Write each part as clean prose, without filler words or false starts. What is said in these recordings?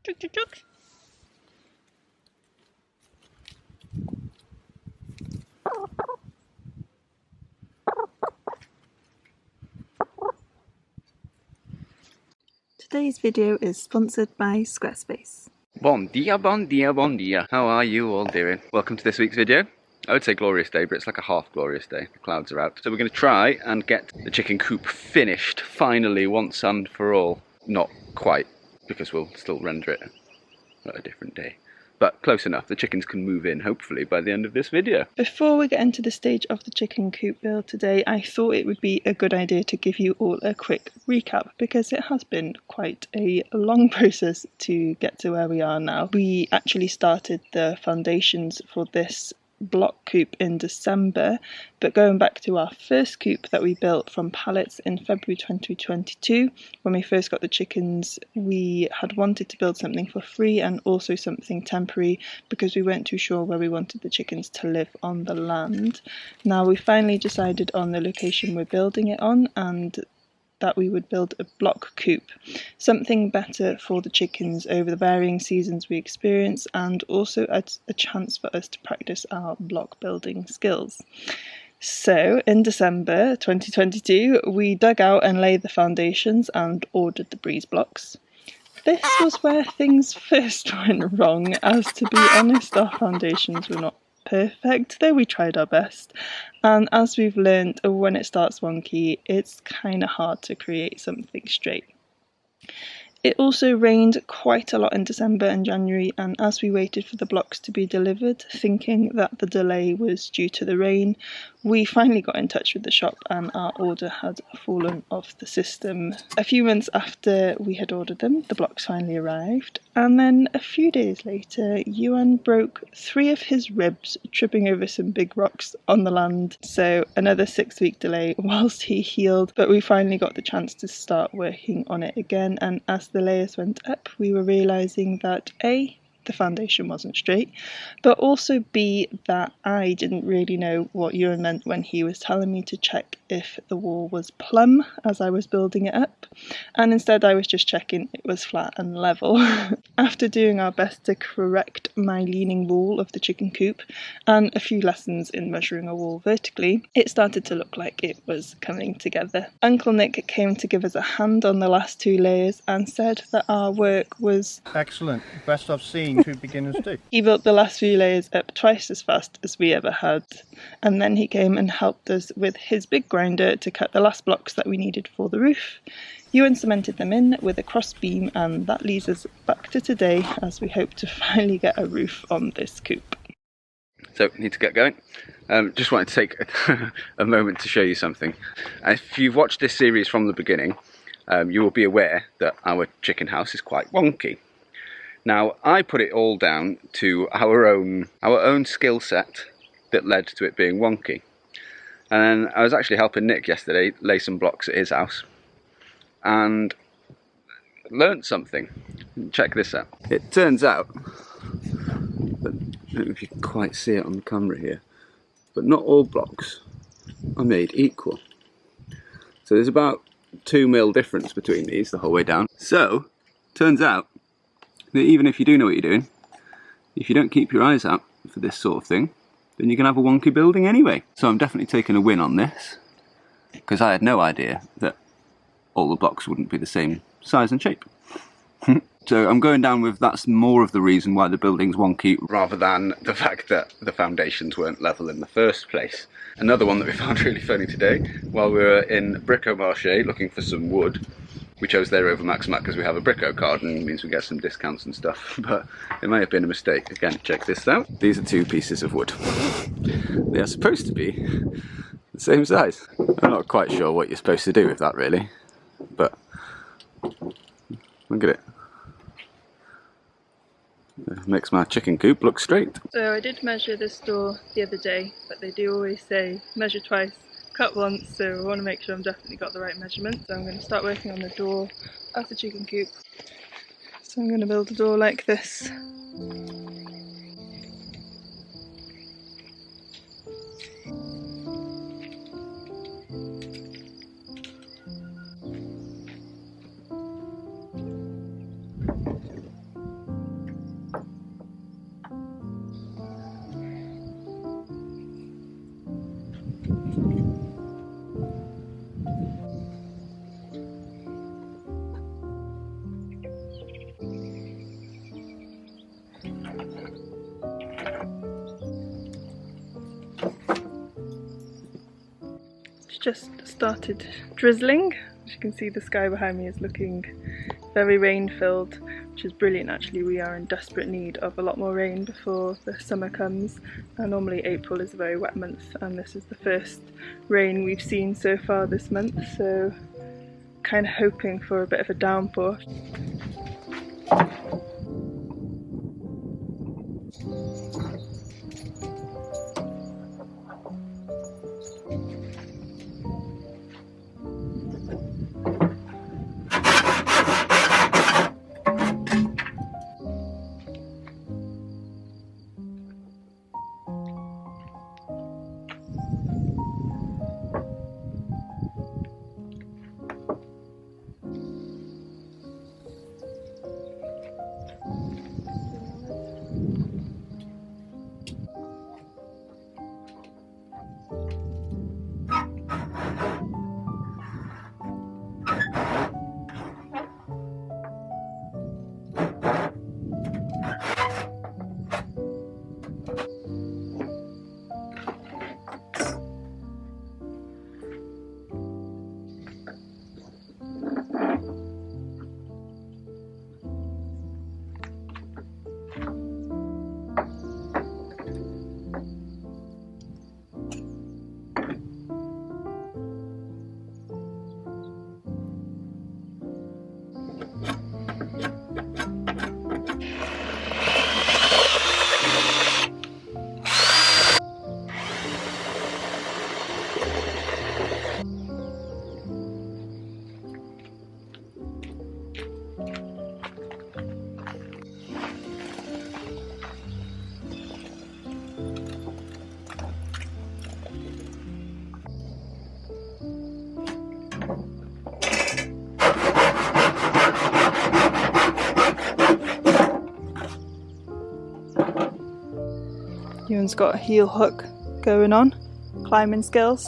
Tuk, tuk, tuk. Today's video is sponsored by Squarespace. Bon dia, bon dia, bon dia. How are you all doing? Welcome to this week's video. I would say glorious day, but it's like a half glorious day. The clouds are out. So we're going to try and get the chicken coop finished, finally, once and for all. Not quite, because we'll still render it at a different day. But close enough. The chickens can move in, hopefully, by the end of this video. Before we get into the stage of the chicken coop build today, I thought it would be a good idea to give you all a quick recap, because it has been quite a long process to get to where we are now. We actually started the foundations for this block coop in December, but going back to our first coop that we built from pallets in February 2022, when we first got the chickens, we had wanted to build something for free and also something temporary because we weren't too sure where we wanted the chickens to live on the land. Now we finally decided on the location we're building it on, and that we would build a block coop, something better for the chickens over the varying seasons we experience, and also a chance for us to practice our block building skills. So in December 2022, we dug out and laid the foundations and ordered the breeze blocks. This was where things first went wrong, as to be honest, our foundations were not perfect, though we tried our best. And as we've learned, when it starts wonky, it's kind of hard to create something straight. It also rained quite a lot in December and January, and as we waited for the blocks to be delivered, thinking that the delay was due to the rain, we finally got in touch with the shop and our order had fallen off the system. A few months after we had ordered them, the blocks finally arrived, and then a few days later, Iwan broke 3 of his ribs tripping over some big rocks on the land. So another 6-week delay whilst he healed, but we finally got the chance to start working on it again, and as the layers went up, we were realising that A, the foundation wasn't straight, but also B, that I didn't really know what Iwan meant when he was telling me to check if the wall was plumb as I was building it up, and instead I was just checking it was flat and level. After doing our best to correct my leaning wall of the chicken coop and a few lessons in measuring a wall vertically, it started to look like it was coming together. Uncle Nick came to give us a hand on the last 2 layers and said that our work was excellent, best I've seen 2 beginners do. He built the last few layers up twice as fast as we ever had, and then he came and helped us with his big grinder to cut the last blocks that we needed for the roof. Ewan cemented them in with a cross beam, and that leads us back to today as we hope to finally get a roof on this coop. So, need to get going. Just wanted to take a moment to show you something. If you've watched this series from the beginning, you will be aware that our chicken house is quite wonky. Now, I put it all down to our own skill set that led to it being wonky. And I was actually helping Nick yesterday lay some blocks at his house and learnt something. Check this out. It turns out, but I don't know if you can quite see it on the camera here, but not all blocks are made equal. So there's about 2 mil difference between these the whole way down. So, turns out that even if you do know what you're doing, if you don't keep your eyes out for this sort of thing, then you can have a wonky building anyway. So I'm definitely taking a win on this, because I had no idea that all the blocks wouldn't be the same size and shape. So I'm going down with that's more of the reason why the building's wonky, rather than the fact that the foundations weren't level in the first place. Another one that we found really funny today, while we were in Brico-Marché looking for some wood, we chose there over Maximat because we have a Brico card and it means we get some discounts and stuff, but it may have been a mistake. Again, check this out. These are 2 pieces of wood. They are supposed to be the same size. I'm not quite sure what you're supposed to do with that really, but look at it. It makes my chicken coop look straight. So I did measure this door the other day, but they do always say measure twice, cut once, so I want to make sure I'm definitely got the right measurement. So I'm going to start working on the door of the chicken coop. So I'm going to build a door like this. just started drizzling. As you can see, the sky behind me is looking very rain filled, which is brilliant actually. We are in desperate need of a lot more rain before the summer comes, and normally April is a very wet month, and this is the first rain we've seen so far this month, so kind of hoping for a bit of a downpour. Iwan's got a heel hook going on, climbing skills.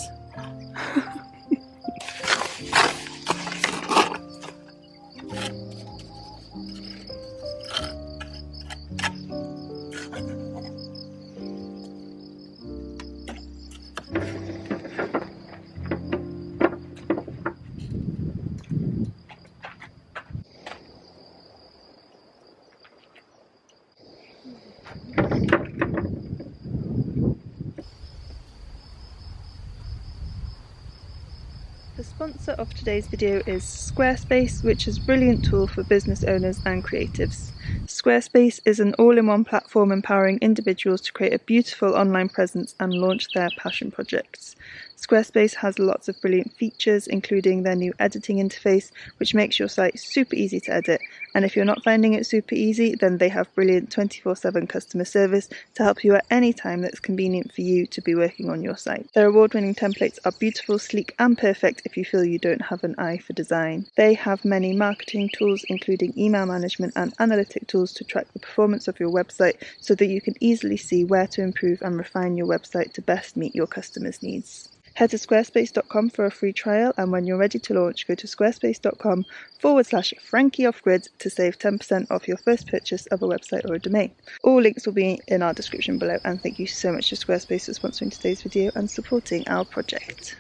The sponsor of today's video is Squarespace, which is a brilliant tool for business owners and creatives. Squarespace is an all-in-one platform empowering individuals to create a beautiful online presence and launch their passion projects. Squarespace has lots of brilliant features, including their new editing interface, which makes your site super easy to edit. And if you're not finding it super easy, then they have brilliant 24/7 customer service to help you at any time that's convenient for you to be working on your site. Their award-winning templates are beautiful, sleek, and perfect if you feel you don't have an eye for design. They have many marketing tools, including email management and analytic tools to track the performance of your website so that you can easily see where to improve and refine your website to best meet your customers' needs. Head to squarespace.com for a free trial, and when you're ready to launch, go to squarespace.com/FrankieOffGrid to save 10% off your first purchase of a website or a domain. All links will be in our description below, and thank you so much to Squarespace for sponsoring today's video and supporting our project.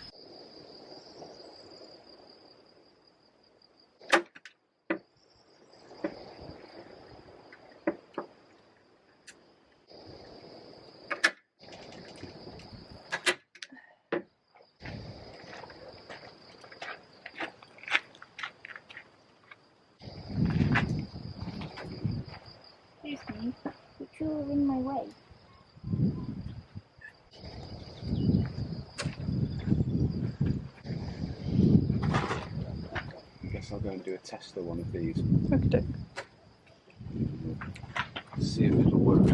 Excuse me, but you're in my way. I guess I'll go and do a test of one of these. Okay. See if it'll work.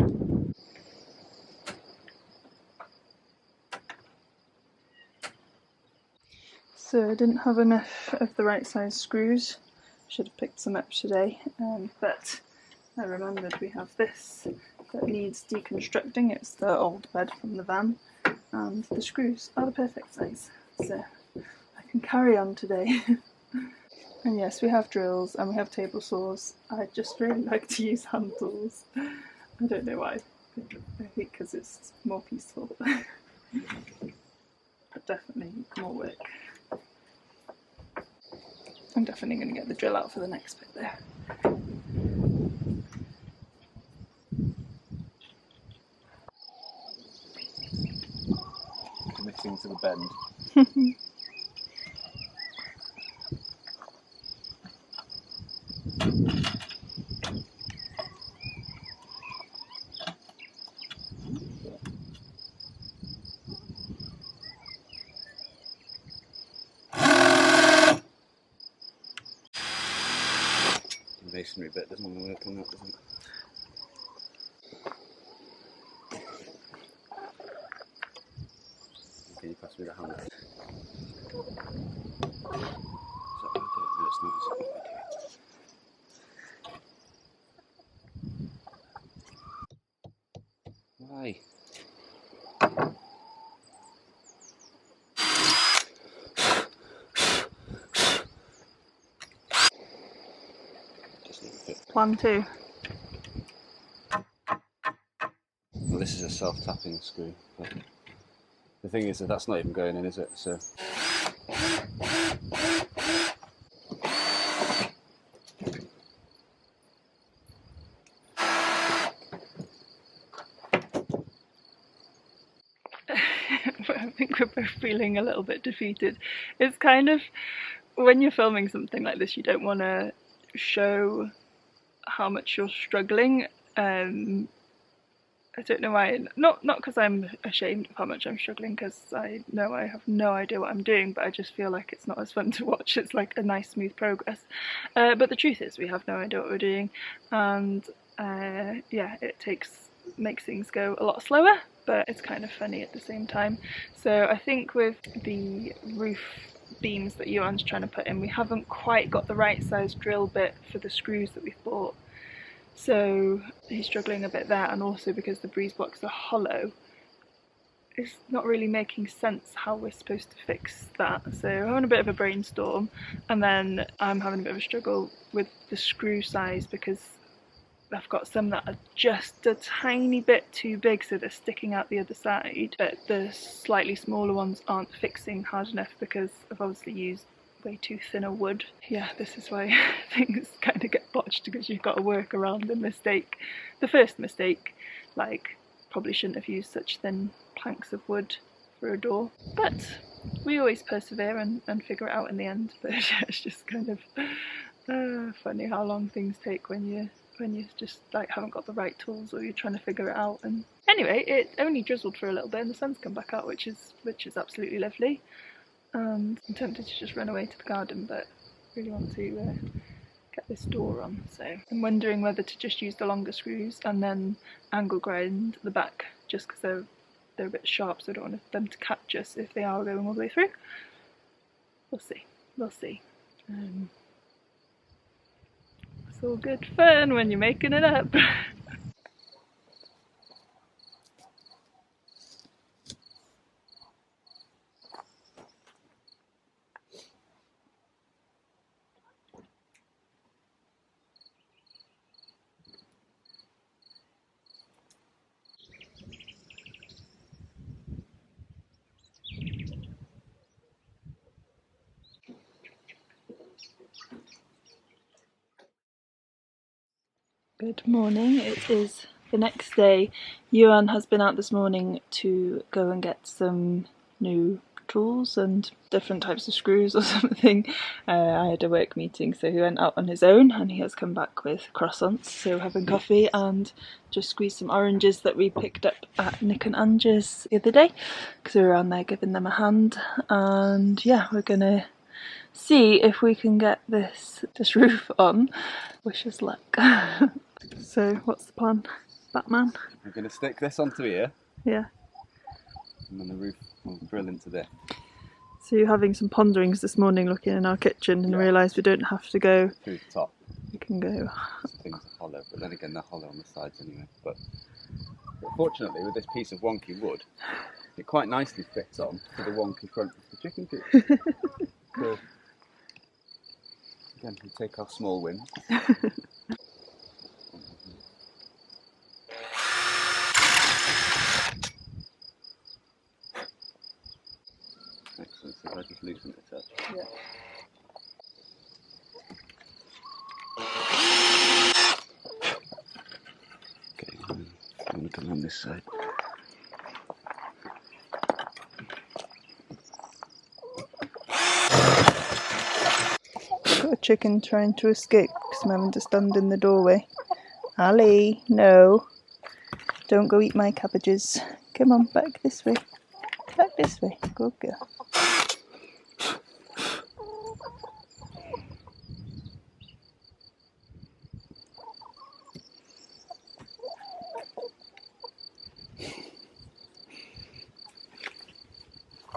So I didn't have enough of the right size screws. Should have picked some up today, but I remembered we have this that needs deconstructing. It's the old bed from the van, and the screws are the perfect size, so I can carry on today. And yes, we have drills and we have table saws. I just really like to use hand tools. I don't know why. I think because it's more peaceful. but definitely more work. I'm definitely going to get the drill out for the next bit there. Committing to the bend. The masonry bit doesn't want to work on that, does it? Can you pass me the hammer? Is that what I do? No, it's not. Is it what I do? Why? Just need to fit. Plan 2. Well, this is a self-tapping screw, but the thing is that that's not even going in, is it? So. I think we're both feeling a little bit defeated. It's kind of, when you're filming something like this, you don't want to show how much you're struggling. I don't know why, not because I'm ashamed of how much I'm struggling, because I know I have no idea what I'm doing, but I just feel like it's not as fun to watch. It's like a nice smooth progress, but the truth is we have no idea what we're doing, and yeah, it makes things go a lot slower, but it's kind of funny at the same time. So I think with the roof beams that Iwan's trying to put in, we haven't quite got the right size drill bit for the screws that we've bought. So he's struggling a bit there, and also because the breeze blocks are hollow, it's not really making sense how we're supposed to fix that. So we're having a bit of a brainstorm, and then I'm having a bit of a struggle with the screw size, because I've got some that are just a tiny bit too big, so they're sticking out the other side, but the slightly smaller ones aren't fixing hard enough because I've obviously used way too thin a wood. Yeah, this is why things kind of get botched, because you've got to work around the mistake. The first mistake, like, probably shouldn't have used such thin planks of wood for a door, but we always persevere and figure it out in the end. But yeah, it's just kind of funny how long things take when you just like haven't got the right tools, or you're trying to figure it out. And anyway, it only drizzled for a little bit and the sun's come back out, which is absolutely lovely. And I'm tempted to just run away to the garden, but I really want to get this door on, so I'm wondering whether to just use the longer screws and then angle grind the back, just because they're a bit sharp, so I don't want them to catch us if they are going all the way through. We'll see. It's all good fun when you're making it up. Good morning, it is the next day. Iwan has been out this morning to go and get some new tools and different types of screws or something. I had a work meeting, so he went out on his own, and he has come back with croissants, so having coffee and just squeezed some oranges that we picked up at Nick and Ange's the other day, because we were around there giving them a hand. And yeah, we're gonna see if we can get this roof on. Wish us luck. So what's the plan, Batman? I'm going to stick this onto here. Yeah. And then the roof will drill into there. So you're having some ponderings this morning looking in our kitchen, and realised we don't have to go through the top. We can go. Some things are hollow, but then again they're hollow on the sides anyway. But fortunately with this piece of wonky wood, it quite nicely fits on to the wonky front of the chicken coop. So again, we take our small wins. loosen it a touch. Yeah. Okay, I'm going to come on this side. Got a chicken trying to escape because I'm having to stand in the doorway. Ali, no. Don't go eat my cabbages. Come on, back this way. Back this way. Good girl.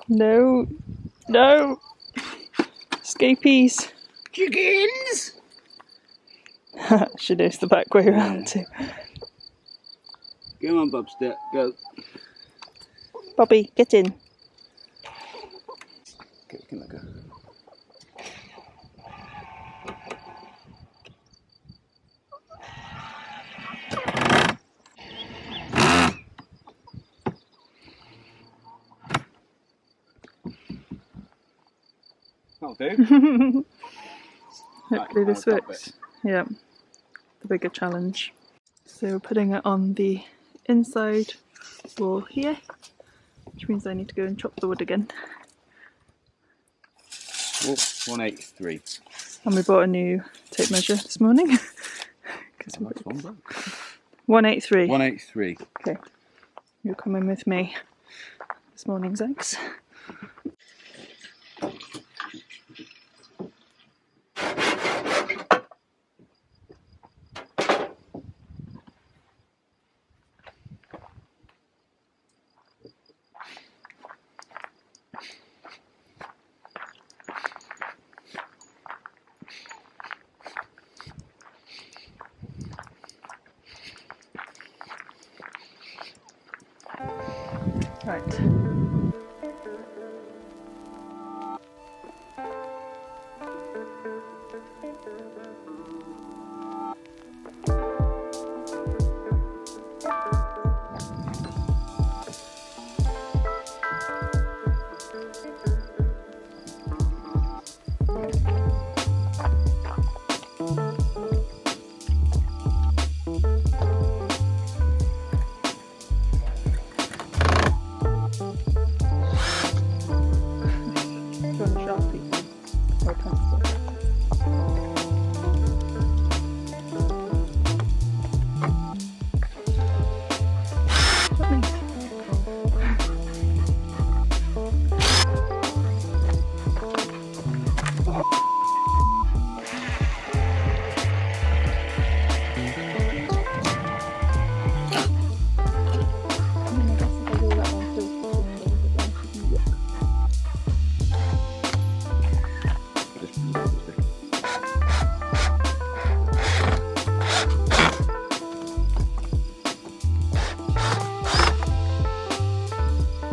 No. No. Escapees. Chickens! She knows the back way around too. Come on, Bobster, go. Bobby, get in. Okay, can I go? That'll do. Hopefully this works. Yeah, the bigger challenge. So we're putting it on the inside wall here, which means I need to go and chop the wood again. Oh, 183. And we bought a new tape measure this morning. That's one back. 183. 183. Okay, you're coming with me. This morning's eggs. Right.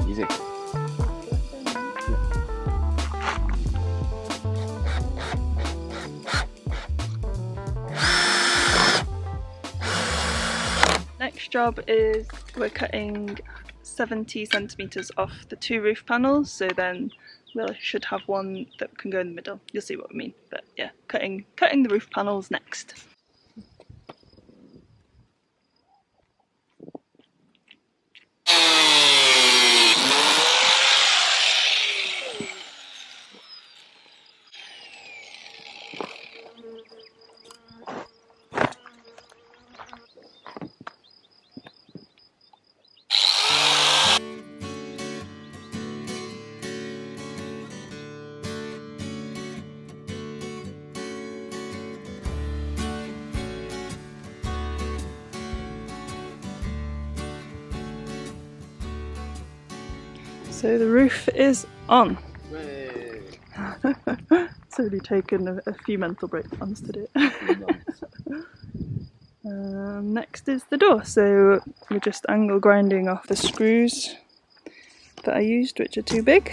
Easy. Next job is we're cutting 70 centimetres off the two roof panels, so then we should have one that can go in the middle. You'll see what I mean, but yeah, cutting the roof panels next. So the roof is on. It's only taken a few mental breakdowns to do it. Next is the door. So we're just angle grinding off the screws that I used, which are too big.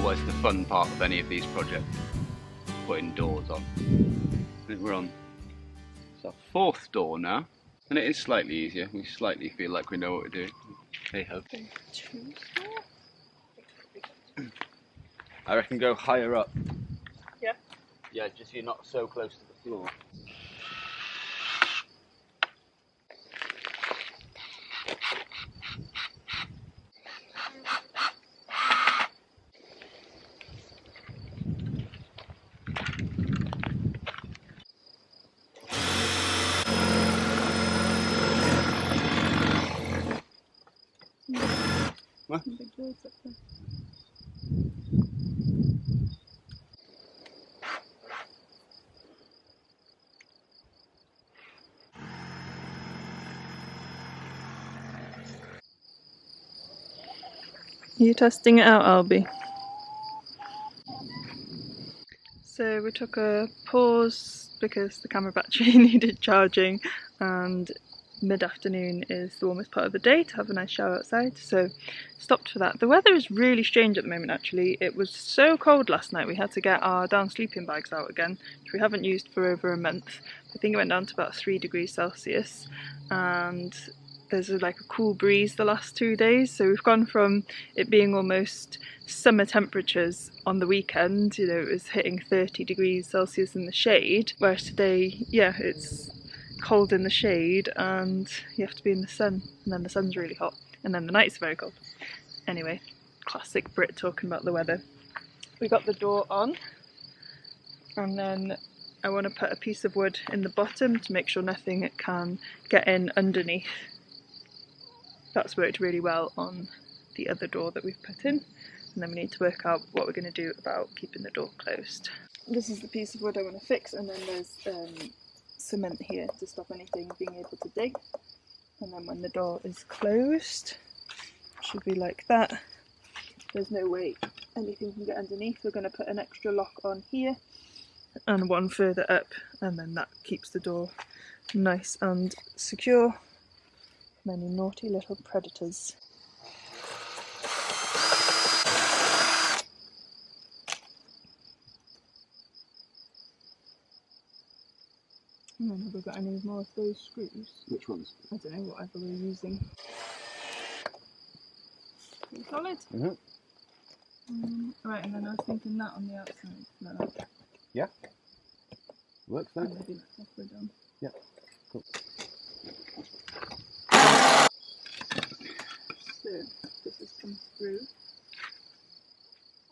always the fun part of any of these projects, putting doors on. I think we're on our 4th door now, and it is slightly easier. We slightly feel like we know what we're doing. Hey ho. I reckon go higher up. Yeah? Yeah, just so you're not so close to the floor. What? You testing it out, Albi? So we took a pause because the camera battery needed charging, and mid-afternoon is the warmest part of the day to have a nice shower outside, so stopped for that. The weather is really strange at the moment actually. It was so cold last night we had to get our down sleeping bags out again, which we haven't used for over a month. I think it went down to about 3 degrees Celsius, and there's like a cool breeze the last 2 days, so we've gone from it being almost summer temperatures on the weekend, you know, it was hitting 30 degrees Celsius in the shade, whereas today, yeah, it's cold in the shade and you have to be in the sun, and then the sun's really hot, and then the night's very cold. Anyway, classic Brit talking about the weather. We got the door on, and then I want to put a piece of wood in the bottom to make sure nothing can get in underneath. That's worked really well on the other door that we've put in, and then we need to work out what we're going to do about keeping the door closed. This is the piece of wood I want to fix, and then there's cement here to stop anything being able to dig, and then when the door is closed, it should be like that. There's no way anything can get underneath. We're going to put an extra lock on here and one further up, and then that keeps the door nice and secure from any naughty little predators. And then have we got any more of those screws? Which ones? I don't know, whatever we're using. Pretty solid? Right, and then I was thinking that on the outside. No. Yeah. Works then. Maybe like halfway down. Yeah. Cool. So, this has come through.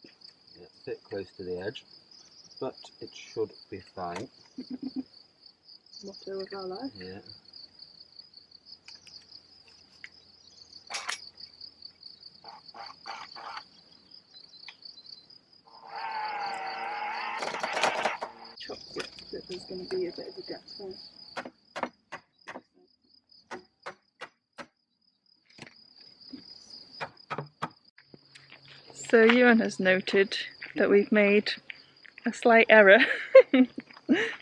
Yeah, it's a bit close to the edge, but it should be fine. Motto of our life. Yeah. Chopped it, so there's going to be a bit of a gap there. So Iwan has noted that we've made a slight error.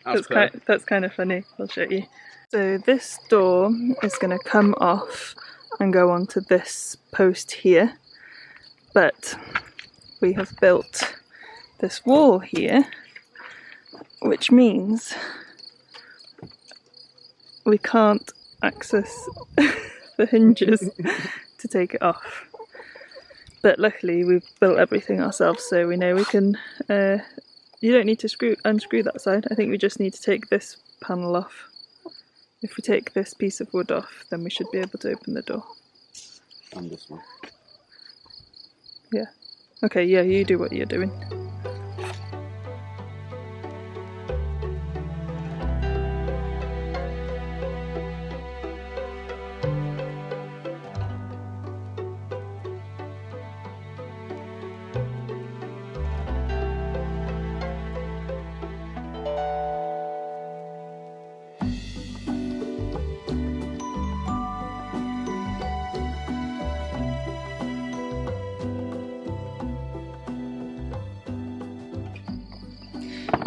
That's kind of funny, I'll show you. So this door is going to come off and go onto this post here, but we have built this wall here, which means we can't access the hinges to take it off. But luckily we've built everything ourselves, so we know we can, you don't need to unscrew that side. I think we just need to take this panel off. If we take this piece of wood off, then we should be able to open the door. And this one. Yeah. Okay, yeah, you do what you're doing.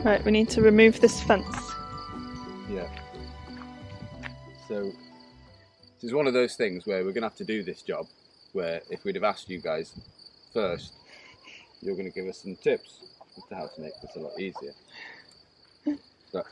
Right, we need to remove this fence. Yeah. So, this is one of those things where we're going to have to do this job, where if we'd have asked you guys first, you're going to give us some tips as to how to make this a lot easier. So,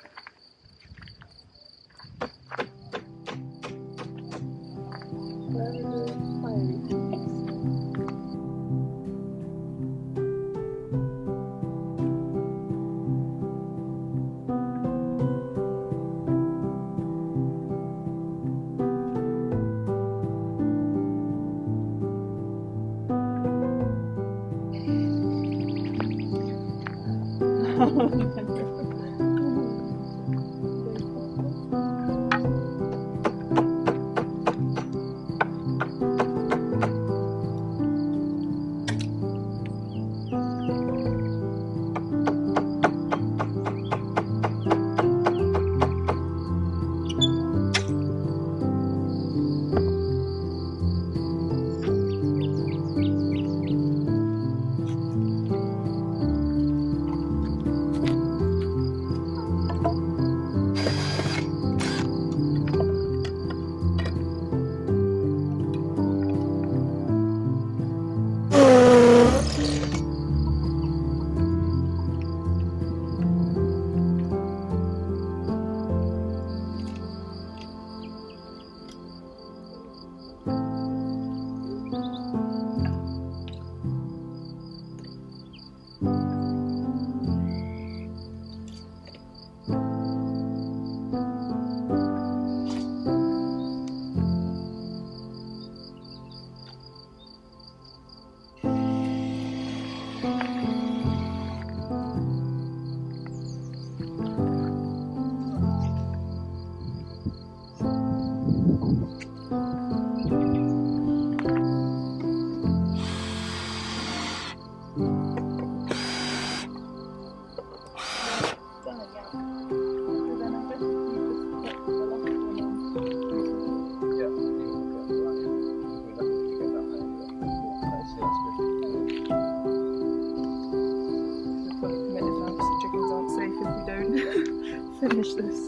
finish this.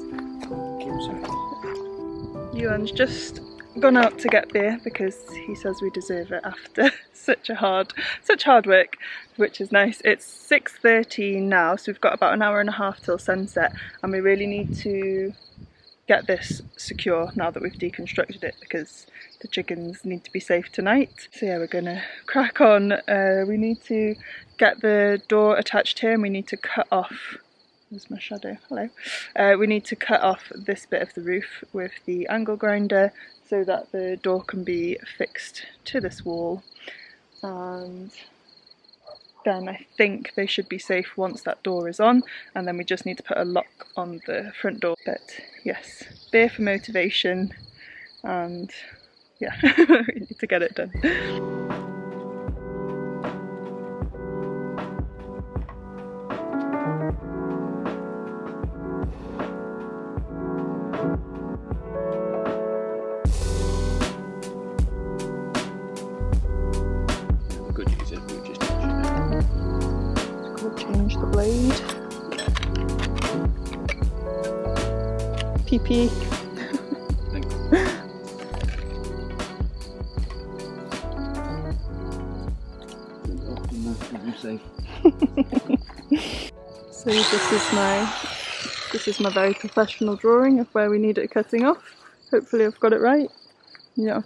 Iwan's just gone out to get beer because he says we deserve it after such hard work, which is nice. It's 6:30 now, so we've got about an hour and a half till sunset, and we really need to get this secure now that we've deconstructed it because the chickens need to be safe tonight. So yeah, we're gonna crack on. We need to get the door attached here, and we need to cut off, there's my shadow, hello. We need to cut off this bit of the roof with the angle grinder so that the door can be fixed to this wall, and then I think they should be safe once that door is on, and then we just need to put a lock on the front door. But yes, beer for motivation, and yeah, we need to get it done. Change the blade. PP. Thanks. So this is my very professional drawing of where we need it cutting off. Hopefully I've got it right. Yeah.